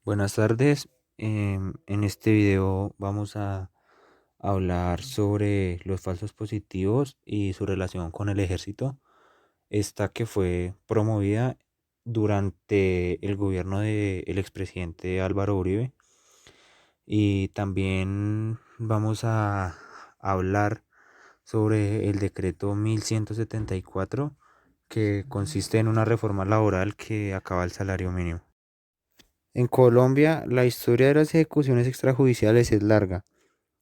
Buenas tardes. En este video vamos a hablar sobre los falsos positivos y su relación con el ejército. Esta que fue promovida durante el gobierno del expresidente Álvaro Uribe. Y también vamos a hablar sobre el decreto 1174, que consiste en una reforma laboral que acaba el salario mínimo. En Colombia, la historia de las ejecuciones extrajudiciales es larga.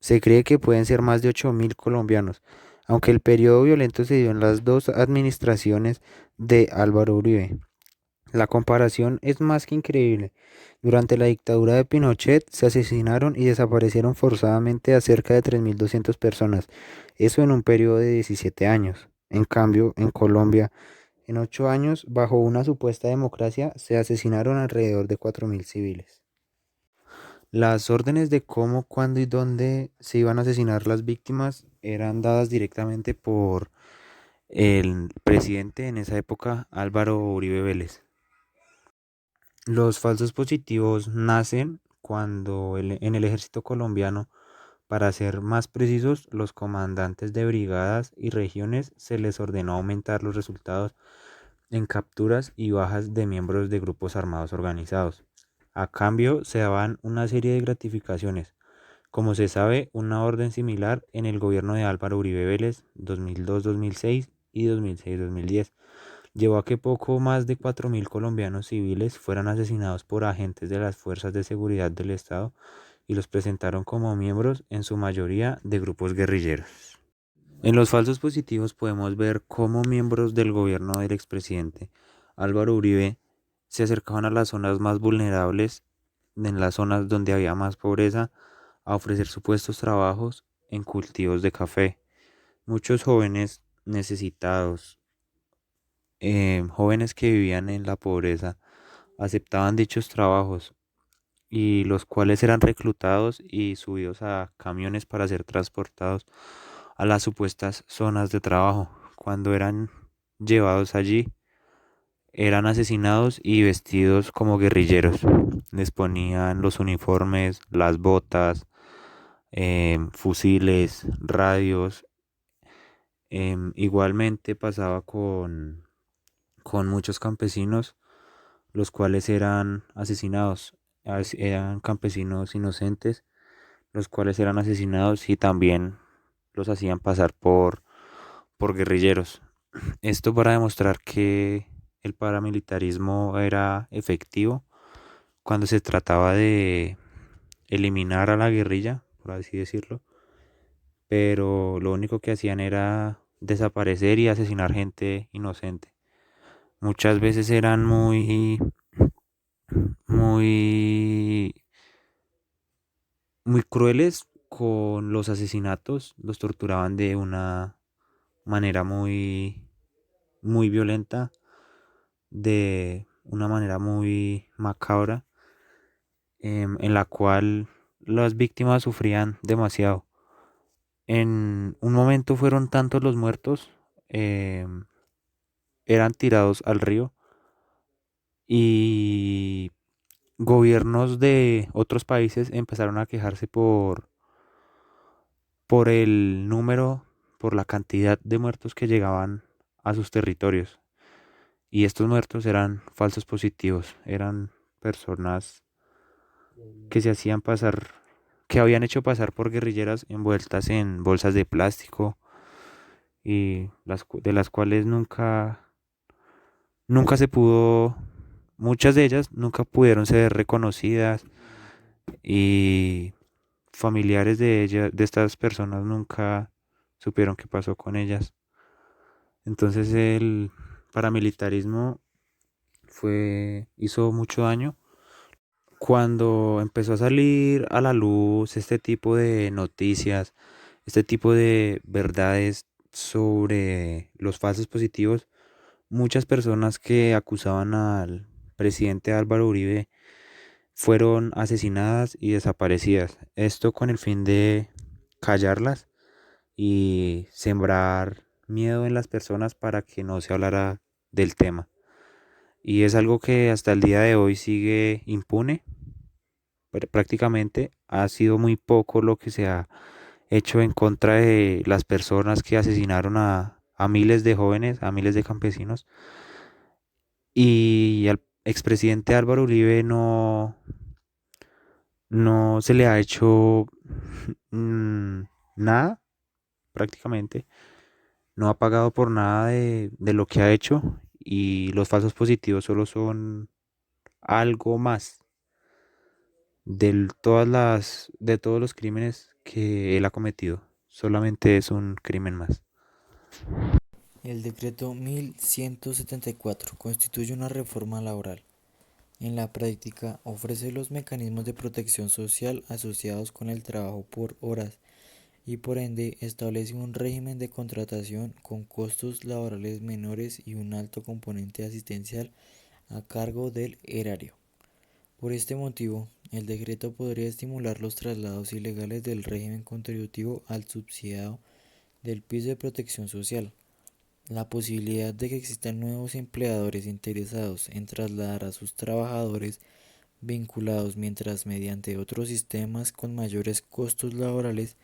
Se cree que pueden ser más de 8.000 colombianos, aunque el periodo violento se dio en las dos administraciones de Álvaro Uribe. La comparación es más que increíble. Durante la dictadura de Pinochet se asesinaron y desaparecieron forzadamente a cerca de 3.200 personas, eso en un periodo de 17 años. En cambio, en Colombia, en 8 años, bajo una supuesta democracia, se asesinaron alrededor de 4.000 civiles. Las órdenes de cómo, cuándo y dónde se iban a asesinar las víctimas eran dadas directamente por el presidente en esa época, Álvaro Uribe Vélez. Los falsos positivos nacen cuando en el ejército colombiano, para ser más precisos, los comandantes de brigadas y regiones se les ordenó aumentar los resultados en capturas y bajas de miembros de grupos armados organizados. A cambio, se daban una serie de gratificaciones. Como se sabe, una orden similar en el gobierno de Álvaro Uribe Vélez 2002-2006 y 2006-2010 llevó a que poco más de 4.000 colombianos civiles fueran asesinados por agentes de las fuerzas de seguridad del Estado y los presentaron como miembros, en su mayoría, de grupos guerrilleros. En los falsos positivos podemos ver cómo miembros del gobierno del expresidente Álvaro Uribe se acercaban a las zonas más vulnerables, en las zonas donde había más pobreza, a ofrecer supuestos trabajos en cultivos de café. Muchos jóvenes necesitados, jóvenes que vivían en la pobreza, aceptaban dichos trabajos, y los cuales eran reclutados y subidos a camiones para ser transportados a las supuestas zonas de trabajo. Cuando eran llevados allí, eran asesinados y vestidos como guerrilleros. Les ponían los uniformes, las botas, fusiles, radios. Igualmente pasaba con muchos campesinos, los cuales eran asesinados. Eran campesinos inocentes, los cuales eran asesinados y también los hacían pasar por guerrilleros. Esto para demostrar que el paramilitarismo era efectivo cuando se trataba de eliminar a la guerrilla, por así decirlo, pero lo único que hacían era desaparecer y asesinar gente inocente. Muchas veces eran muy, muy crueles con los asesinatos, los torturaban de una manera muy violenta, de una manera muy macabra, en la cual las víctimas sufrían demasiado. En un momento fueron tantos los muertos, eran tirados al río, y gobiernos de otros países empezaron a quejarse por el número, por la cantidad de muertos que llegaban a sus territorios. Y estos muertos eran falsos positivos, eran personas que se hacían pasar, que habían hecho pasar por guerrilleras envueltas en bolsas de plástico, y de las cuales nunca se pudo, muchas de ellas nunca pudieron ser reconocidas, y familiares de ellas, de estas personas, nunca supieron qué pasó con ellas. Entonces el paramilitarismo hizo mucho daño. Cuando empezó a salir a la luz este tipo de noticias, este tipo de verdades sobre los falsos positivos, muchas personas que acusaban al presidente Álvaro Uribe fueron asesinadas y desaparecidas. Esto con el fin de callarlas y sembrar miedo en las personas para que no se hablara del tema. Y es algo que hasta el día de hoy sigue impune. prácticamente ha sido muy poco lo que se ha hecho en contra de las personas que asesinaron a miles de jóvenes, a miles de campesinos. Y al expresidente Álvaro Uribe no se le ha hecho mm, nada, prácticamente. No ha pagado por nada de lo que ha hecho y los falsos positivos solo son algo más de todos los crímenes que él ha cometido. Solamente es un crimen más. El decreto 1174 constituye una reforma laboral. En la práctica, ofrece los mecanismos de protección social asociados con el trabajo por horas y por ende establece un régimen de contratación con costos laborales menores y un alto componente asistencial a cargo del erario. Por este motivo, el decreto podría estimular los traslados ilegales del régimen contributivo al subsidiado del piso de protección social. La posibilidad de que existan nuevos empleadores interesados en trasladar a sus trabajadores vinculados mientras mediante otros sistemas con mayores costos laborales,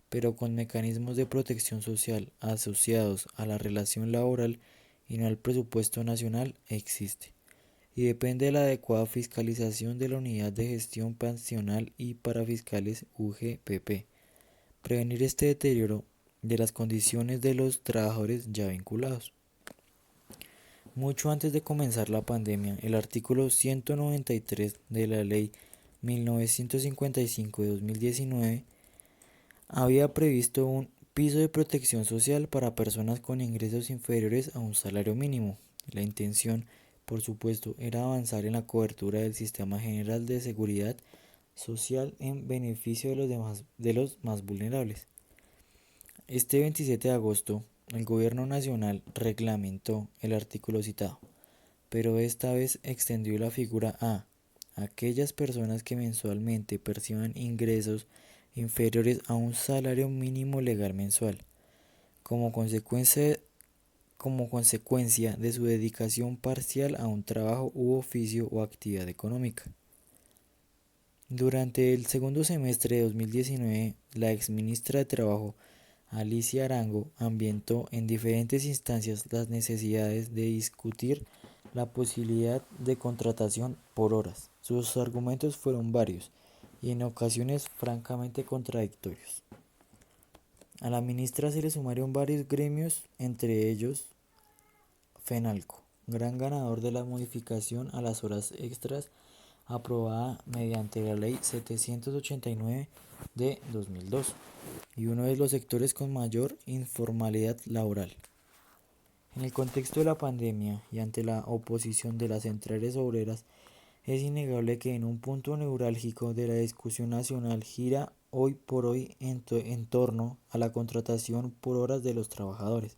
pero con mecanismos de protección social asociados a la relación laboral y no al presupuesto nacional, existe y depende de la adecuada fiscalización de la Unidad de Gestión Pensional y Parafiscales UGPP. Prevenir este deterioro de las condiciones de los trabajadores ya vinculados. Mucho antes de comenzar la pandemia, el artículo 193 de la Ley 1955 de 2019 había previsto un piso de protección social para personas con ingresos inferiores a un salario mínimo. La intención, por supuesto, era avanzar en la cobertura del Sistema General de Seguridad Social en beneficio de los más vulnerables. Este 27 de agosto, el Gobierno Nacional reglamentó el artículo citado, pero esta vez extendió la figura a aquellas personas que mensualmente perciban ingresos inferiores a un salario mínimo legal mensual, como consecuencia, como consecuencia de su dedicación parcial a un trabajo u oficio o actividad económica. Durante el segundo semestre de 2019, la exministra de Trabajo, Alicia Arango, ambientó en diferentes instancias las necesidades de discutir la posibilidad de contratación por horas. Sus argumentos fueron varios y en ocasiones francamente contradictorios. A la ministra se le sumaron varios gremios, entre ellos FENALCO, gran ganador de la modificación a las horas extras aprobada mediante la Ley 789 de 2002 y uno de los sectores con mayor informalidad laboral. En el contexto de la pandemia y ante la oposición de las centrales obreras, es innegable que en un punto neurálgico de la discusión nacional gira hoy por hoy en torno a la contratación por horas de los trabajadores.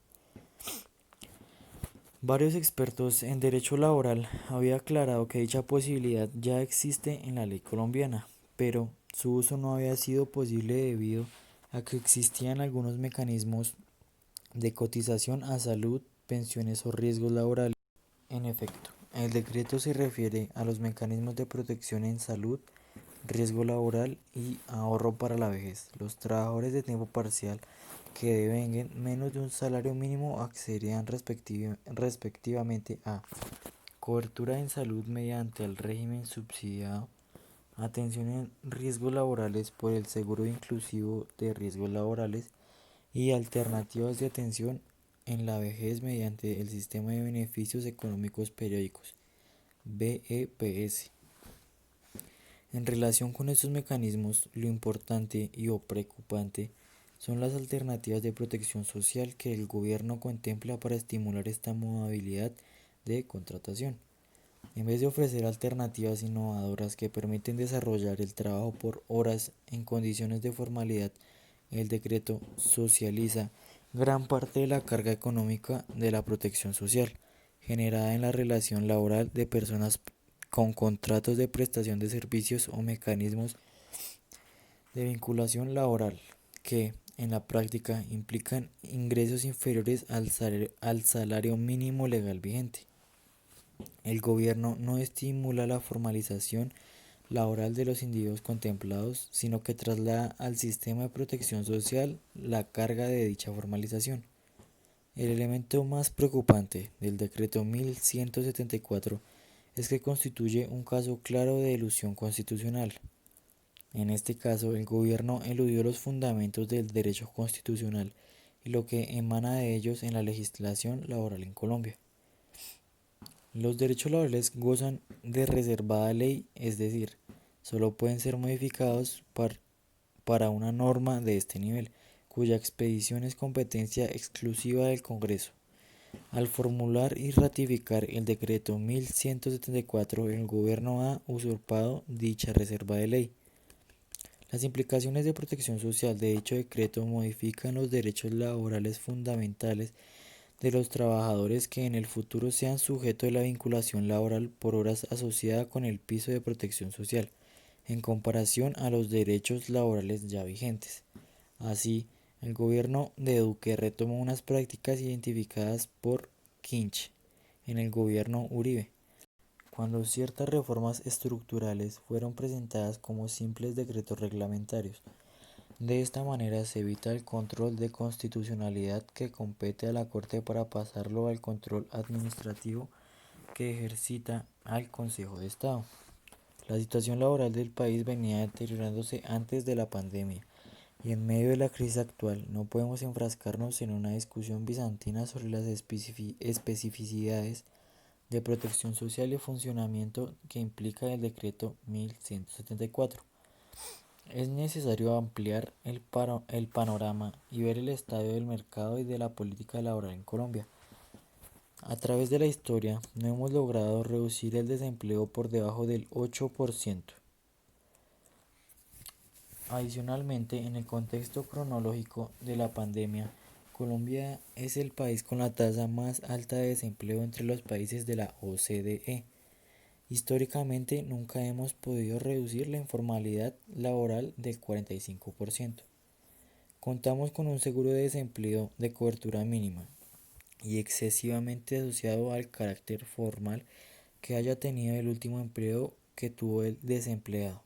Varios expertos en derecho laboral habían aclarado que dicha posibilidad ya existe en la ley colombiana, pero su uso no había sido posible debido a que existían algunos mecanismos de cotización a salud, pensiones o riesgos laborales. En efecto, el decreto se refiere a los mecanismos de protección en salud, riesgo laboral y ahorro para la vejez. Los trabajadores de tiempo parcial que devenguen menos de un salario mínimo accederían respectivamente a cobertura en salud mediante el régimen subsidiado, atención en riesgos laborales por el seguro inclusivo de riesgos laborales y alternativas de atención en la vejez mediante el sistema de beneficios económicos periódicos, BEPS. En relación con estos mecanismos, lo importante y o preocupante son las alternativas de protección social que el gobierno contempla para estimular esta modalidad de contratación. En vez de ofrecer alternativas innovadoras que permiten desarrollar el trabajo por horas en condiciones de formalidad, el decreto socializa gran parte de la carga económica de la protección social, generada en la relación laboral de personas con contratos de prestación de servicios o mecanismos de vinculación laboral, que en la práctica implican ingresos inferiores al salario mínimo legal vigente. El gobierno no estimula la formalización laboral de los individuos contemplados, sino que traslada al sistema de protección social la carga de dicha formalización. El elemento más preocupante del decreto 1174 es que constituye un caso claro de elusión constitucional. En este caso, el gobierno eludió los fundamentos del derecho constitucional y lo que emana de ellos en la legislación laboral en Colombia. Los derechos laborales gozan de reservada ley, es decir, solo pueden ser modificados para una norma de este nivel, cuya expedición es competencia exclusiva del Congreso. Al formular y ratificar el decreto 1174, el gobierno ha usurpado dicha reserva de ley. Las implicaciones de protección social de dicho decreto modifican los derechos laborales fundamentales de los trabajadores que en el futuro sean sujetos de la vinculación laboral por horas asociada con el piso de protección social, en comparación a los derechos laborales ya vigentes. Así, el gobierno de Duque retomó unas prácticas identificadas por Kinch en el gobierno Uribe, cuando ciertas reformas estructurales fueron presentadas como simples decretos reglamentarios. De esta manera se evita el control de constitucionalidad que compete a la Corte para pasarlo al control administrativo que ejercita al Consejo de Estado. La situación laboral del país venía deteriorándose antes de la pandemia y en medio de la crisis actual no podemos enfrascarnos en una discusión bizantina sobre las especificidades de protección social y funcionamiento que implica el decreto 1174. Es necesario ampliar el panorama y ver el estadio del mercado y de la política laboral en Colombia. A través de la historia no hemos logrado reducir el desempleo por debajo del 8%. Adicionalmente, en el contexto cronológico de la pandemia, Colombia es el país con la tasa más alta de desempleo entre los países de la OCDE. Históricamente nunca hemos podido reducir la informalidad laboral del 45%. Contamos con un seguro de desempleo de cobertura mínima y excesivamente asociado al carácter formal que haya tenido el último empleo que tuvo el desempleado.